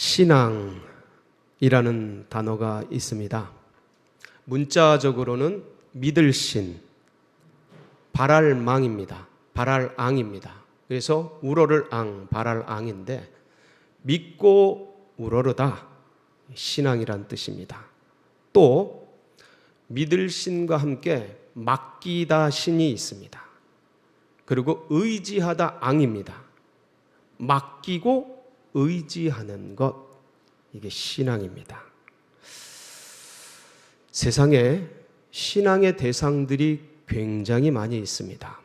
신앙이라는 단어가 있습니다. 문자적으로는 믿을 신, 바랄망입니다. 바랄앙입니다. 그래서 우러를 앙, 바랄앙인데 믿고 우러르다, 신앙이란 뜻입니다. 또 믿을 신과 함께 맡기다 신이 있습니다. 그리고 의지하다 앙입니다. 맡기고 의지하는 것, 이게 신앙입니다. 세상에 신앙의 대상들이 굉장히 많이 있습니다.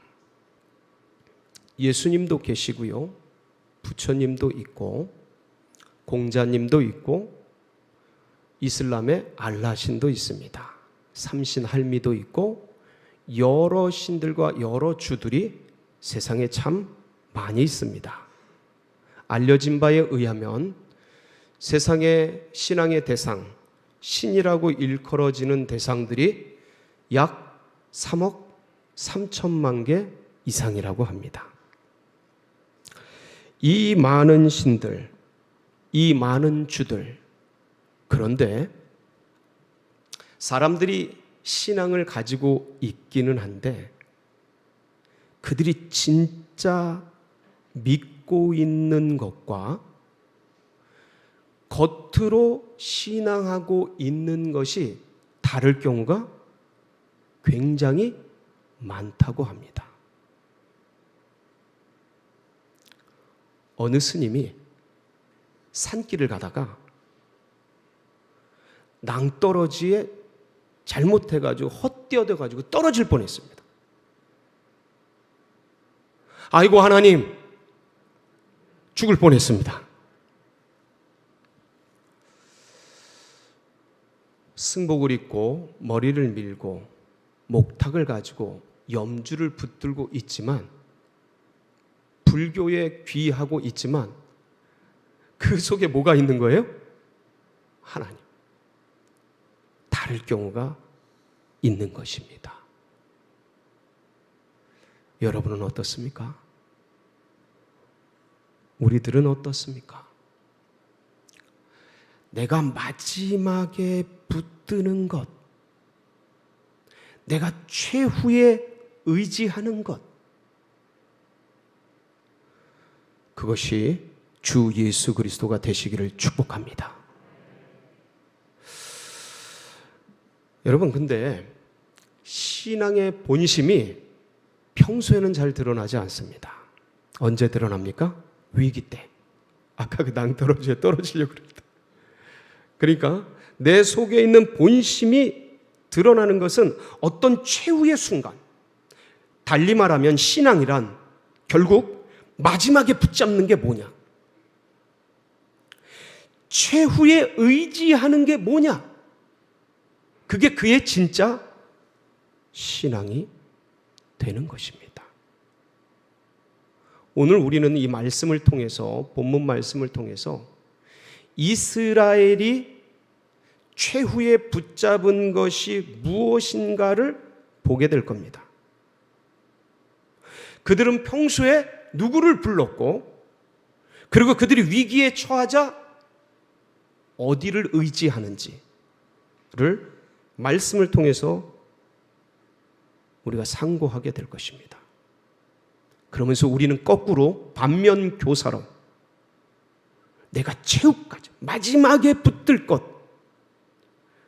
예수님도 계시고요, 부처님도 있고, 공자님도 있고, 이슬람의 알라신도 있습니다. 삼신 할미도 있고, 여러 신들과 여러 주들이 세상에 참 많이 있습니다. 알려진 바에 의하면 세상의 신앙의 대상, 신이라고 일컬어지는 대상들이 약 3억 3천만 개 이상이라고 합니다. 이 많은 신들, 이 많은 주들, 그런데 사람들이 신앙을 가지고 있기는 한데 그들이 진짜 믿고 있는 것과 겉으로 신앙하고 있는 것이 다를 경우가 굉장히 많다고 합니다. 어느 스님이 산길을 가다가 낭떠러지에 잘못해가지고 헛디뎌가지고 떨어질 뻔했습니다. 아이고 하나님, 죽을 뻔했습니다. 승복을 입고 머리를 밀고 목탁을 가지고 염주를 붙들고 있지만, 불교에 귀하고 있지만 그 속에 뭐가 있는 거예요? 하나님. 다를 경우가 있는 것입니다. 여러분은 어떻습니까? 우리들은 어떻습니까? 내가 마지막에 붙드는 것, 내가 최후에 의지하는 것, 그것이 주 예수 그리스도가 되시기를 축복합니다. 여러분, 근데 신앙의 본심이 평소에는 잘 드러나지 않습니다. 언제 드러납니까? 위기 때. 아까 그 낭떠러지에 떨어지려고 그랬다. 그러니까 내 속에 있는 본심이 드러나는 것은 어떤 최후의 순간. 달리 말하면 신앙이란 결국 마지막에 붙잡는 게 뭐냐? 최후에 의지하는 게 뭐냐? 그게 그의 진짜 신앙이 되는 것입니다. 오늘 우리는 이 말씀을 통해서, 본문 말씀을 통해서 이스라엘이 최후에 붙잡은 것이 무엇인가를 보게 될 겁니다. 그들은 평소에 누구를 불렀고, 그리고 그들이 위기에 처하자 어디를 의지하는지를 말씀을 통해서 우리가 상고하게 될 것입니다. 그러면서 우리는 거꾸로 반면 교사로 내가 최후까지 마지막에 붙들 것,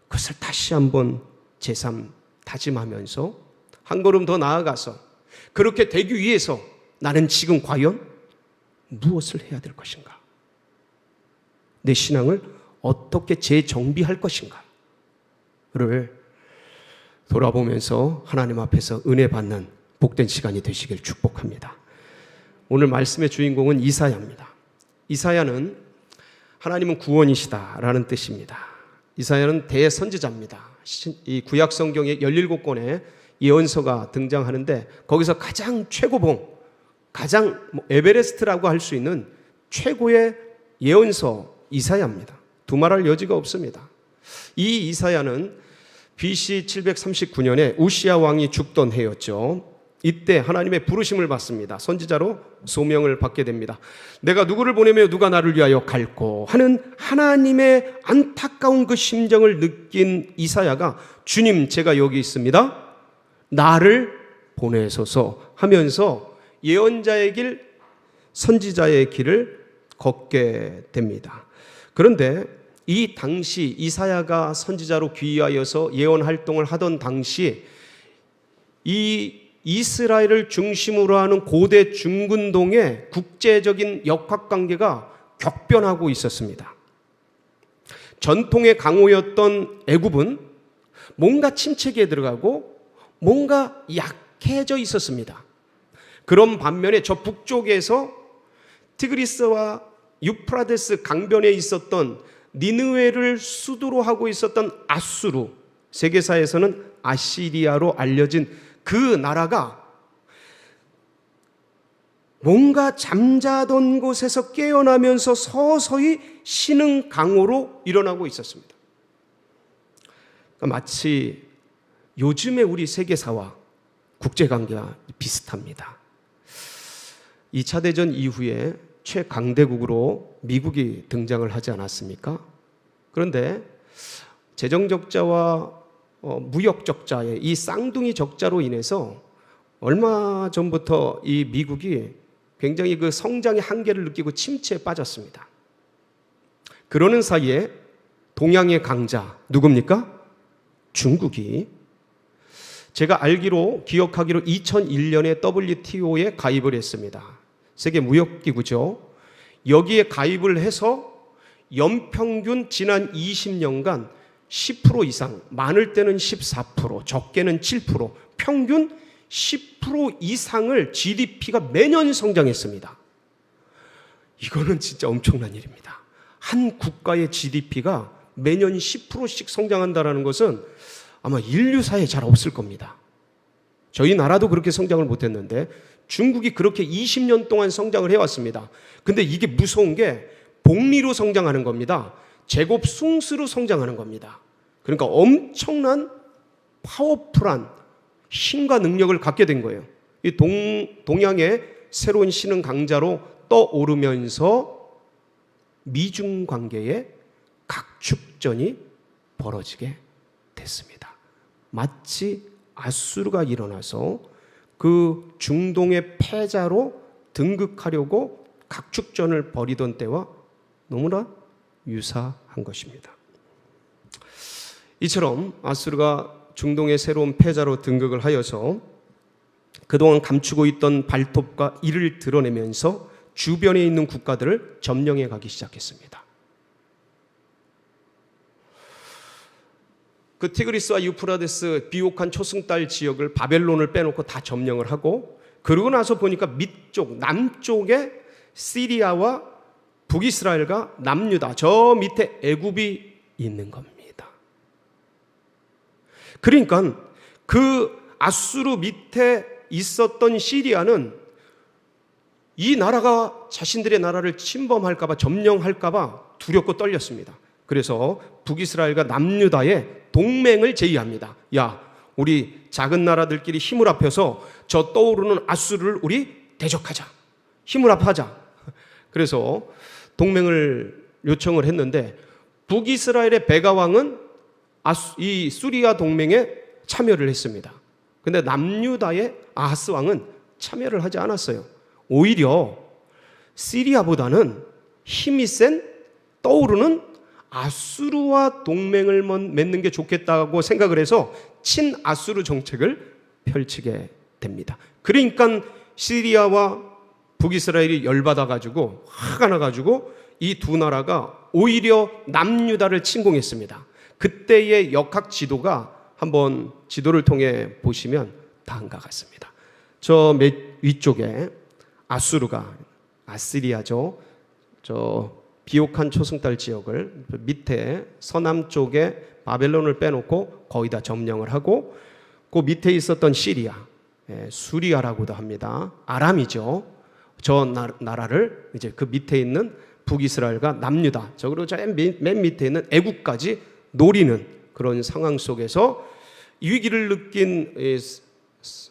그것을 다시 한번 제3 다짐하면서 한 걸음 더 나아가서 그렇게 되기 위해서 나는 지금 과연 무엇을 해야 될 것인가? 내 신앙을 어떻게 재정비할 것인가? 를 돌아보면서 하나님 앞에서 은혜 받는 복된 시간이 되시길 축복합니다. 오늘 말씀의 주인공은 이사야입니다. 이사야는 하나님은 구원이시다라는 뜻입니다. 이사야는 대선지자입니다. 이 구약 성경에 17권의 예언서가 등장하는데 거기서 가장 최고봉, 가장 에베레스트라고 할 수 있는 최고의 예언서 이사야입니다. 두말할 여지가 없습니다. 이 이사야는 BC 739년에 우시야 왕이 죽던 해였죠. 이때 하나님의 부르심을 받습니다. 선지자로 소명을 받게 됩니다. 내가 누구를 보내며 누가 나를 위하여 갈꼬 하는 하나님의 안타까운 그 심정을 느낀 이사야가 주님 제가 여기 있습니다. 나를 보내소서 하면서 예언자의 길, 선지자의 길을 걷게 됩니다. 그런데 이 당시 이사야가 선지자로 귀하여서 예언 활동을 하던 당시 이 이스라엘을 중심으로 하는 고대 중근동의 국제적인 역학관계가 격변하고 있었습니다. 전통의 강호였던 애굽은 뭔가 침체기에 들어가고 뭔가 약해져 있었습니다. 그런 반면에 저 북쪽에서 티그리스와 유프라데스 강변에 있었던 니느웨를 수도로 하고 있었던 아수르, 세계사에서는 아시리아로 알려진 그 나라가 뭔가 잠자던 곳에서 깨어나면서 서서히 신흥 강호로 일어나고 있었습니다. 마치 요즘의 우리 세계사와 국제관계가 비슷합니다. 2차 대전 이후에 최강대국으로 미국이 등장을 하지 않았습니까? 그런데 재정 적자와 무역 적자의 이 쌍둥이 적자로 인해서 얼마 전부터 이 미국이 굉장히 그 성장의 한계를 느끼고 침체에 빠졌습니다. 그러는 사이에 동양의 강자 누굽니까? 중국이 제가 알기로 기억하기로 2001년에 WTO에 가입을 했습니다. 세계무역기구죠. 여기에 가입을 해서 연평균 지난 20년간 10% 이상, 많을 때는 14%, 적게는 7%, 평균 10% 이상을 GDP가 매년 성장했습니다. 이거는 진짜 엄청난 일입니다. 한 국가의 GDP가 매년 10%씩 성장한다는 것은 아마 인류사에 잘 없을 겁니다. 저희 나라도 그렇게 성장을 못했는데 중국이 그렇게 20년 동안 성장을 해왔습니다. 근데 이게 무서운 게 복리로 성장하는 겁니다. 제곱 숭수로 성장하는 겁니다. 그러니까 엄청난 파워풀한 힘과 능력을 갖게 된 거예요. 이 동양의 새로운 신흥 강자로 떠오르면서 미중 관계에 각축전이 벌어지게 됐습니다. 마치 아수르가 일어나서 그 중동의 패자로 등극하려고 각축전을 벌이던 때와 너무나 유사한 것입니다. 이처럼 아수르가 중동의 새로운 패자로 등극을 하여서 그동안 감추고 있던 발톱과 이를 드러내면서 주변에 있는 국가들을 점령해 가기 시작했습니다. 그 티그리스와 유프라데스 비옥한 초승달 지역을 바벨론을 빼놓고 다 점령을 하고 그러고 나서 보니까 밑쪽 남쪽에 시리아와 북이스라엘과 남유다 저 밑에 애굽이 있는 겁니다. 그러니까 그 아수르 밑에 있었던 시리아는 이 나라가 자신들의 나라를 침범할까 봐 점령할까 봐 두렵고 떨렸습니다. 그래서 북이스라엘과 남유다의 동맹을 제의합니다. 야, 우리 작은 나라들끼리 힘을 합해서 저 떠오르는 아수르를 우리 대적하자. 힘을 합하자. 그래서 동맹을 요청을 했는데 북이스라엘의 베가왕은 이 수리아 동맹에 참여를 했습니다. 그런데 남유다의 아하스 왕은 참여를 하지 않았어요. 오히려 시리아보다는 힘이 센 떠오르는 아수르와 동맹을 맺는 게 좋겠다고 생각을 해서 친아수르 정책을 펼치게 됩니다. 그러니까 시리아와 북이스라엘이 열받아가지고 화가 나가지고 이 두 나라가 오히려 남유다를 침공했습니다. 그때의 역학 지도가 한번 지도를 통해 보시면 다음과 같습니다. 저 위쪽에 아수르가 아시리아죠. 저 비옥한 초승달 지역을 밑에 서남쪽에 바벨론을 빼놓고 거의 다 점령을 하고 그 밑에 있었던 시리아, 수리아라고도 합니다. 아람이죠. 저 나라를 이제 그 밑에 있는 북이스라엘과 남유다, 저그리고 맨 밑에 있는 애국까지 노리는 그런 상황 속에서 위기를 느낀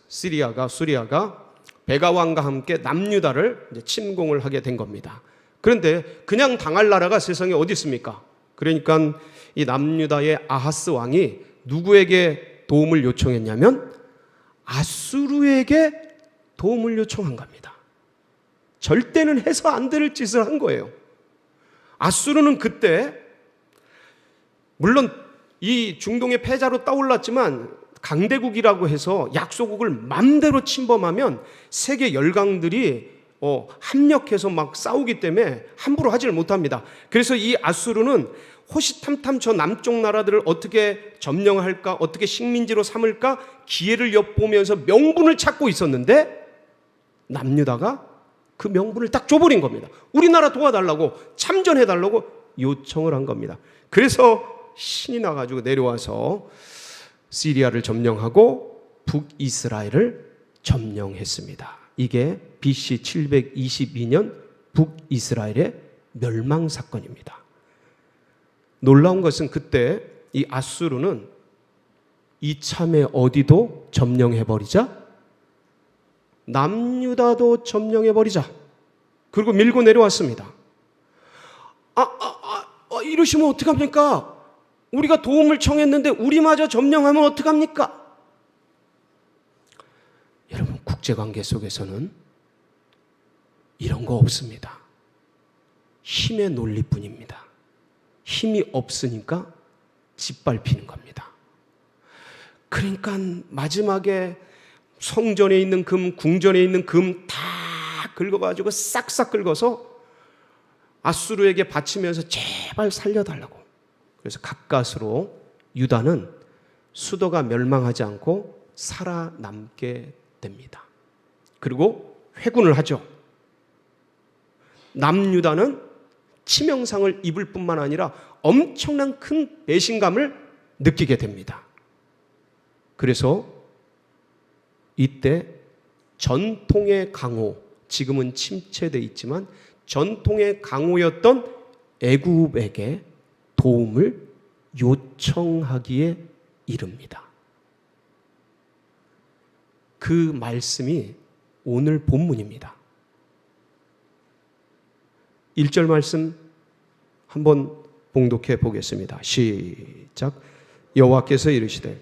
수리아가 베가왕과 함께 남유다를 이제 침공을 하게 된 겁니다. 그런데 그냥 당할 나라가 세상에 어디 있습니까? 그러니까 이 남유다의 아하스 왕이 누구에게 도움을 요청했냐면 아수르에게 도움을 요청한 겁니다. 절대는 해서 안 될 짓을 한 거예요. 아수르는 그때 물론 이 중동의 패자로 떠올랐지만 강대국이라고 해서 약소국을 맘대로 침범하면 세계 열강들이 합력해서 막 싸우기 때문에 함부로 하지를 못합니다. 그래서 이 아수르는 호시탐탐 저 남쪽 나라들을 어떻게 점령할까, 어떻게 식민지로 삼을까 기회를 엿보면서 명분을 찾고 있었는데 남유다가 그 명분을 딱 줘버린 겁니다. 우리나라 도와달라고, 참전해달라고 요청을 한 겁니다. 그래서 신이 나가지고 내려와서 시리아를 점령하고 북이스라엘을 점령했습니다. 이게 BC 722년 북이스라엘의 멸망 사건입니다. 놀라운 것은 그때 이 아수르는 이참에 어디도 점령해버리자, 남유다도 점령해버리자, 그리고 밀고 내려왔습니다. 이러시면 어떡합니까? 우리가 도움을 청했는데 우리마저 점령하면 어떡합니까? 여러분, 국제관계 속에서는 이런 거 없습니다. 힘의 논리뿐입니다. 힘이 없으니까 짓밟히는 겁니다. 그러니까 마지막에 성전에 있는 금, 궁전에 있는 금 다 긁어가지고 싹싹 긁어서 아수르에게 바치면서 제발 살려달라고. 그래서 가까스로 유다는 수도가 멸망하지 않고 살아남게 됩니다. 그리고 회군을 하죠. 남유다는 치명상을 입을 뿐만 아니라 엄청난 큰 배신감을 느끼게 됩니다. 그래서 이때 전통의 강호, 지금은 침체되어 있지만 전통의 강호였던 애굽에게 도움을 요청하기에 이릅니다. 그 말씀이 오늘 본문입니다. 1절 말씀 한번 봉독해 보겠습니다. 시작. 여호와께서 이르시되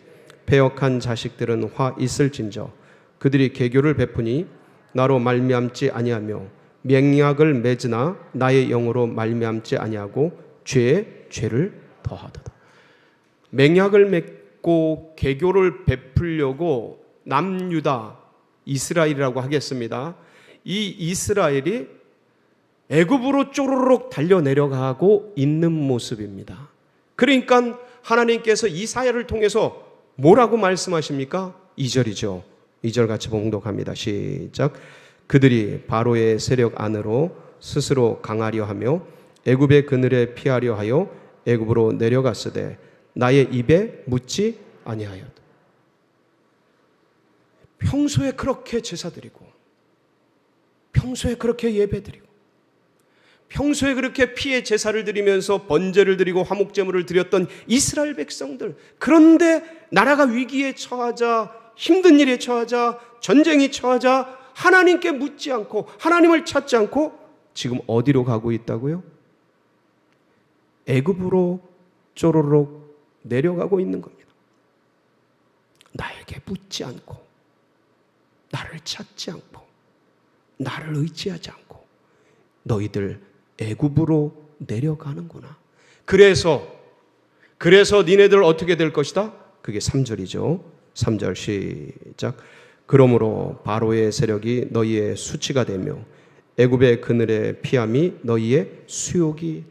패역한 자식들은 화 있을진저 그들이 계교를 베푸니 나로 말미암지 아니하며 맹약을 맺으나 나의 영으로 말미암지 아니하고 죄에 죄를 더하도다. 맹약을 맺고 계교를 베풀려고 남유다 이스라엘이라고 하겠습니다. 이 이스라엘이 애굽으로 쪼르륵 달려 내려가고 있는 모습입니다. 그러니까 하나님께서 이사야를 통해서 뭐라고 말씀하십니까? 2절이죠. 2절 같이 봉독합니다. 시작. 그들이 바로의 세력 안으로 스스로 강하려 하며 애굽의 그늘에 피하려 하여 애굽으로 내려갔으되 나의 입에 묻지 아니하였다. 평소에 그렇게 제사드리고 평소에 그렇게 예배드리고 평소에 그렇게 피의 제사를 드리면서 번제를 드리고 화목제물을 드렸던 이스라엘 백성들, 그런데 나라가 위기에 처하자, 힘든 일에 처하자, 전쟁이 처하자 하나님께 묻지 않고 하나님을 찾지 않고 지금 어디로 가고 있다고요? 애굽으로 쪼로록 내려가고 있는 겁니다. 나에게 묻지 않고 나를 찾지 않고 나를 의지하지 않고 너희들 애굽으로 내려가는구나. 그래서 니네들 어떻게 될 것이다? 그게 3절이죠. 3절 시작. 그러므로 바로의 세력이 너희의 수치가 되며 애굽의 그늘에 피함이 너희의 수욕이.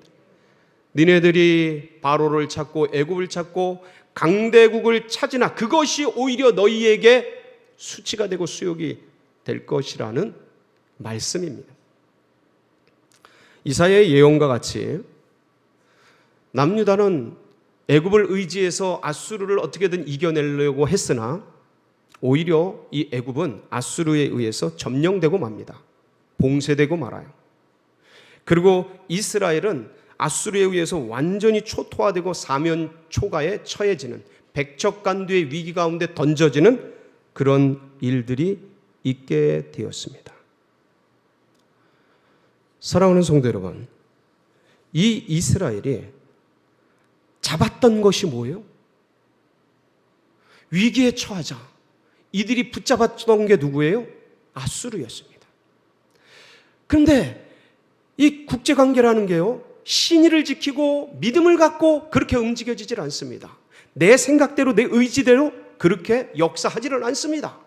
니네들이 바로를 찾고 애굽을 찾고 강대국을 찾으나 그것이 오히려 너희에게 수치가 되고 수욕이 될 것이라는 말씀입니다. 이사야의 예언과 같이 남유다는 애굽을 의지해서 아수르를 어떻게든 이겨내려고 했으나 오히려 이 애굽은 아수르에 의해서 점령되고 맙니다. 봉쇄되고 말아요. 그리고 이스라엘은 아수르에 의해서 완전히 초토화되고 사면 초가에 처해지는 백척간두의 위기 가운데 던져지는 그런 일들이 있게 되었습니다. 사랑하는 성도 여러분, 이 이스라엘이 잡았던 것이 뭐예요? 위기에 처하자 이들이 붙잡았던 게 누구예요? 아수르였습니다. 그런데 이 국제관계라는 게요, 신의를 지키고 믿음을 갖고 그렇게 움직여지질 않습니다. 내 생각대로 내 의지대로 그렇게 역사하지를 않습니다.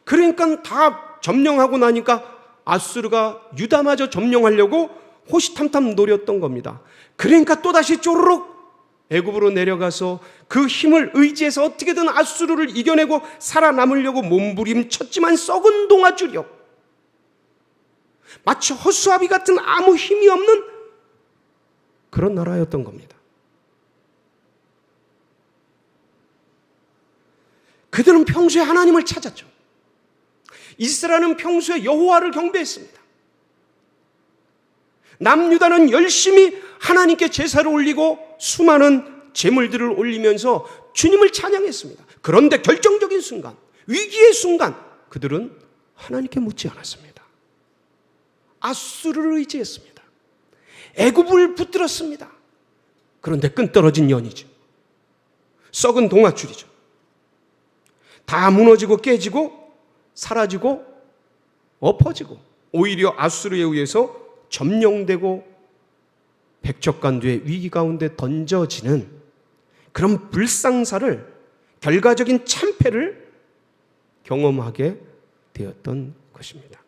그러니까 다 점령하고 나니까 아수르가 유다마저 점령하려고 호시탐탐 노렸던 겁니다. 그러니까 또다시 쪼르륵 애굽으로 내려가서 그 힘을 의지해서 어떻게든 아수르를 이겨내고 살아남으려고 몸부림쳤지만 썩은 동아줄이요, 마치 허수아비 같은 아무 힘이 없는 그런 나라였던 겁니다. 그들은 평소에 하나님을 찾았죠. 이스라엘은 평소에 여호와를 경배했습니다. 남유다는 열심히 하나님께 제사를 올리고 수많은 제물들을 올리면서 주님을 찬양했습니다. 그런데 결정적인 순간, 위기의 순간 그들은 하나님께 묻지 않았습니다. 아수르를 의지했습니다. 애굽을 붙들었습니다. 그런데 끈떨어진 연이죠. 썩은 동아줄이죠. 다 무너지고 깨지고 사라지고 엎어지고 오히려 아수르에 의해서 점령되고 백척간두의 위기 가운데 던져지는 그런 불상사를, 결과적인 참패를 경험하게 되었던 것입니다.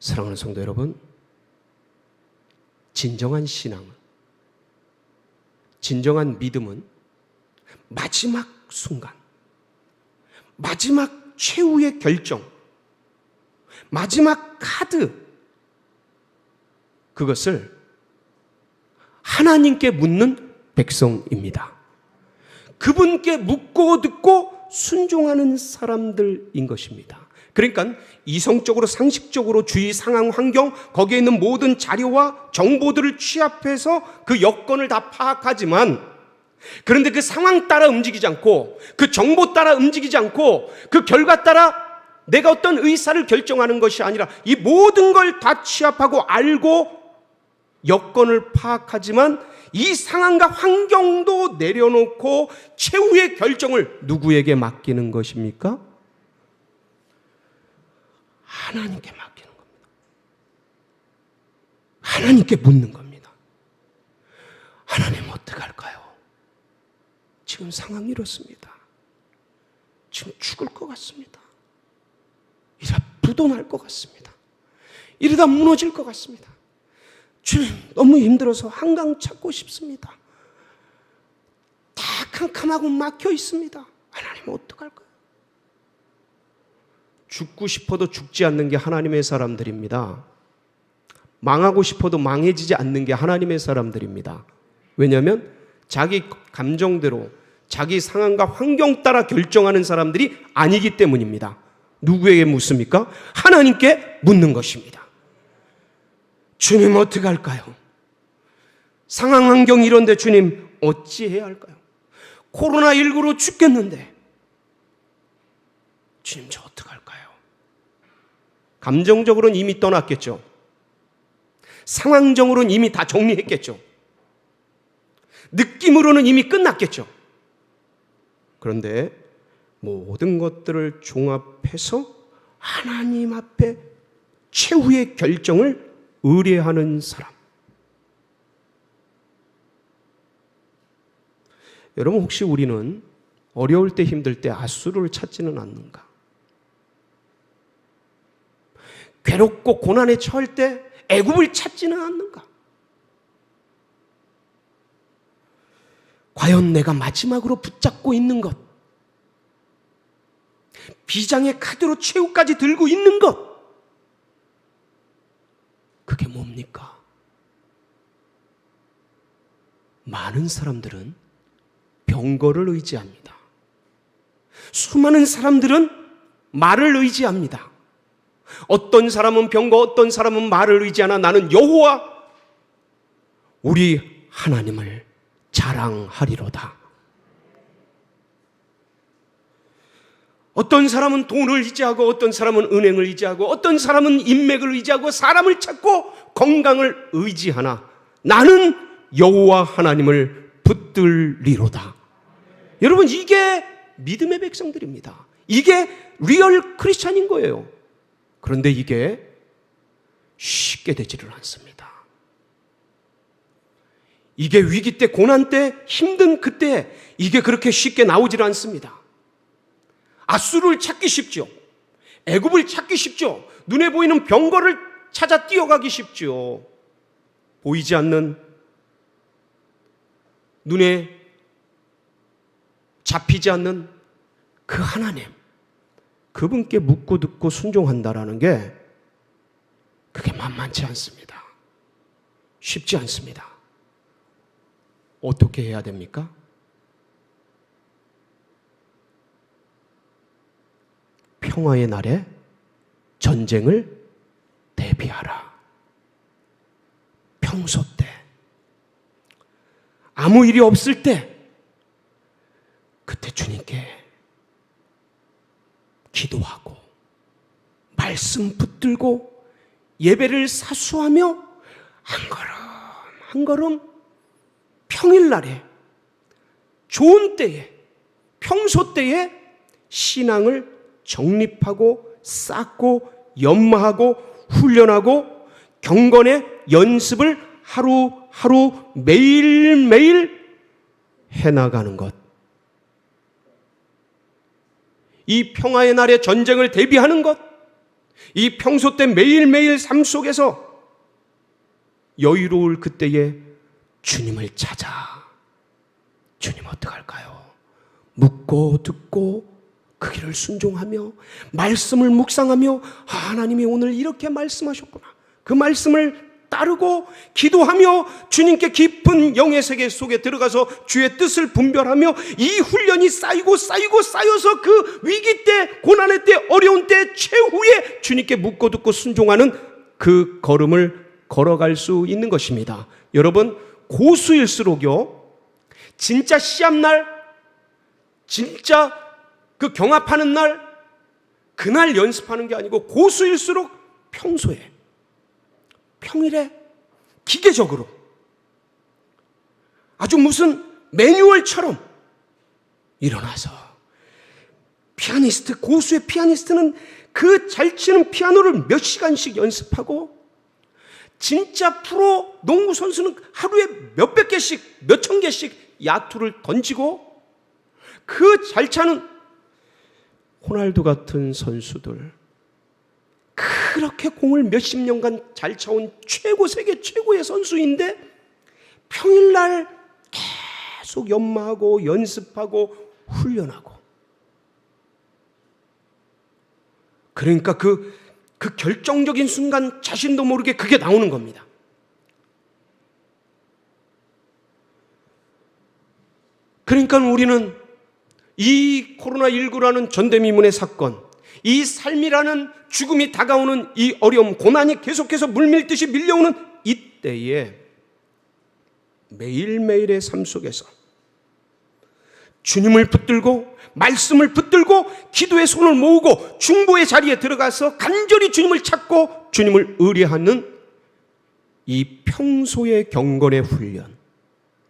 사랑하는 성도 여러분, 진정한 신앙은, 진정한 믿음은 마지막 순간, 마지막 최후의 결정, 마지막 카드, 그것을 하나님께 묻는 백성입니다. 그분께 묻고 듣고 순종하는 사람들인 것입니다. 그러니까 이성적으로 상식적으로 주위 상황 환경 거기에 있는 모든 자료와 정보들을 취합해서 그 여건을 다 파악하지만, 그런데 그 상황 따라 움직이지 않고 그 정보 따라 움직이지 않고 그 결과 따라 내가 어떤 의사를 결정하는 것이 아니라 이 모든 걸 다 취합하고 알고 여건을 파악하지만 이 상황과 환경도 내려놓고 최후의 결정을 누구에게 맡기는 것입니까? 하나님께 맡기는 겁니다. 하나님께 묻는 겁니다. 하나님 어떡할까요? 지금 상황이 이렇습니다. 지금 죽을 것 같습니다. 이러다 부도날 것 같습니다. 이러다 무너질 것 같습니다. 주님, 너무 힘들어서 한강 찾고 싶습니다. 다 캄캄하고 막혀 있습니다. 하나님 어떡할까요? 죽고 싶어도 죽지 않는 게 하나님의 사람들입니다. 망하고 싶어도 망해지지 않는 게 하나님의 사람들입니다. 왜냐하면 자기 감정대로 자기 상황과 환경 따라 결정하는 사람들이 아니기 때문입니다. 누구에게 묻습니까? 하나님께 묻는 것입니다. 주님 어떡할까요? 상황 환경이 이런데 주님 어찌해야 할까요? 코로나19로 죽겠는데 주님 저 어떡할까요? 감정적으로는 이미 떠났겠죠. 상황적으로는 이미 다 정리했겠죠. 느낌으로는 이미 끝났겠죠. 그런데 모든 것들을 종합해서 하나님 앞에 최후의 결정을 의뢰하는 사람. 여러분 혹시 우리는 어려울 때 힘들 때 아수르를 찾지는 않는가? 괴롭고 고난에 처할 때 애굽을 찾지는 않는가? 과연 내가 마지막으로 붙잡고 있는 것, 비장의 카드로 최후까지 들고 있는 것, 그게 뭡니까? 많은 사람들은 병거를 의지합니다. 수많은 사람들은 말을 의지합니다. 어떤 사람은 병거, 어떤 사람은 말을 의지하나 나는 여호와 우리 하나님을 자랑하리로다. 어떤 사람은 돈을 의지하고, 어떤 사람은 은행을 의지하고, 어떤 사람은 인맥을 의지하고, 사람을 찾고 건강을 의지하나 나는 여호와 하나님을 붙들리로다. 여러분, 이게 믿음의 백성들입니다. 이게 리얼 크리스찬인 거예요. 그런데 이게 쉽게 되지를 않습니다. 이게 위기 때, 고난 때, 힘든 그때 이게 그렇게 쉽게 나오질 않습니다. 아수르를 찾기 쉽죠. 애굽을 찾기 쉽죠. 눈에 보이는 병거를 찾아 뛰어가기 쉽죠. 보이지 않는, 눈에 잡히지 않는 그 하나님, 그분께 묻고 듣고 순종한다라는 게 그게 만만치 않습니다. 쉽지 않습니다. 어떻게 해야 됩니까? 평화의 날에 전쟁을 대비하라. 평소 때, 아무 일이 없을 때, 그때 주님께 기도하고 말씀 붙들고 예배를 사수하며 한 걸음 한 걸음 평일날에, 좋은 때에, 평소 때에 신앙을 정립하고 쌓고 연마하고 훈련하고 경건의 연습을 하루하루 매일매일 해나가는 것. 이 평화의 날에 전쟁을 대비하는 것, 이 평소 때 매일매일 삶 속에서 여유로울 그때에 주님을 찾아. 주님 어떡할까요? 묻고 듣고 그 길을 순종하며 말씀을 묵상하며, 하나님이 오늘 이렇게 말씀하셨구나, 그 말씀을 따르고 기도하며 주님께 깊은 영의 세계 속에 들어가서 주의 뜻을 분별하며 이 훈련이 쌓이고 쌓여서 그 위기 때, 고난의 때, 어려운 때 최후에 주님께 묻고 듣고 순종하는 그 걸음을 걸어갈 수 있는 것입니다. 여러분, 고수일수록요, 진짜 시합날, 진짜 그 경합하는 날, 그날 연습하는 게 아니고 고수일수록 평소에, 평일에 기계적으로 아주 무슨 매뉴얼처럼 일어나서, 피아니스트, 고수의 피아니스트는 그 잘 치는 피아노를 몇 시간씩 연습하고, 진짜 프로 농구 선수는 하루에 몇백 개씩, 몇천 개씩 야투를 던지고, 그 잘 차는 호날두 같은 선수들, 그렇게 공을 몇십 년간 잘 차온 세계 최고의 선수인데 평일날 계속 연마하고 연습하고 훈련하고, 그러니까 그 결정적인 순간 자신도 모르게 그게 나오는 겁니다. 그러니까 우리는 이 코로나19라는 전대미문의 사건, 이 삶이라는 죽음이 다가오는 이 어려움, 고난이 계속해서 물밀듯이 밀려오는 이때에 매일매일의 삶 속에서 주님을 붙들고 말씀을 붙들고 기도의 손을 모으고 중보의 자리에 들어가서 간절히 주님을 찾고 주님을 의뢰하는 이 평소의 경건의 훈련,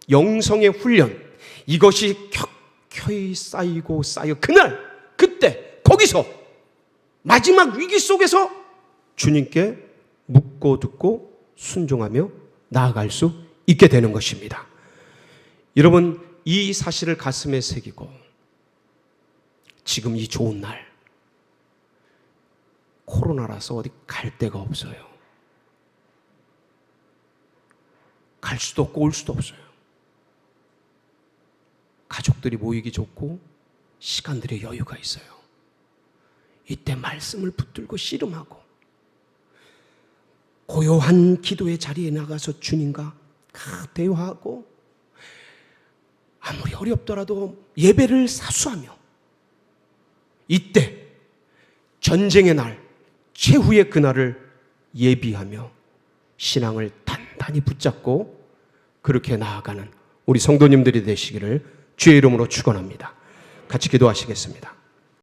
영성의 훈련, 이것이 켜켜이 쌓이고 그날, 그때, 거기서 마지막 위기 속에서 주님께 묻고 듣고 순종하며 나아갈 수 있게 되는 것입니다. 여러분, 이 사실을 가슴에 새기고 지금 이 좋은 날, 코로나라서 어디 갈 데가 없어요. 갈 수도 없고 올 수도 없어요. 가족들이 모이기 좋고 시간들의 여유가 있어요. 이때 말씀을 붙들고 씨름하고 고요한 기도의 자리에 나가서 주님과 대화하고 아무리 어렵더라도 예배를 사수하며 이때 전쟁의 날, 최후의 그날을 예비하며 신앙을 단단히 붙잡고 그렇게 나아가는 우리 성도님들이 되시기를 주의 이름으로 축원합니다. 같이 기도하시겠습니다.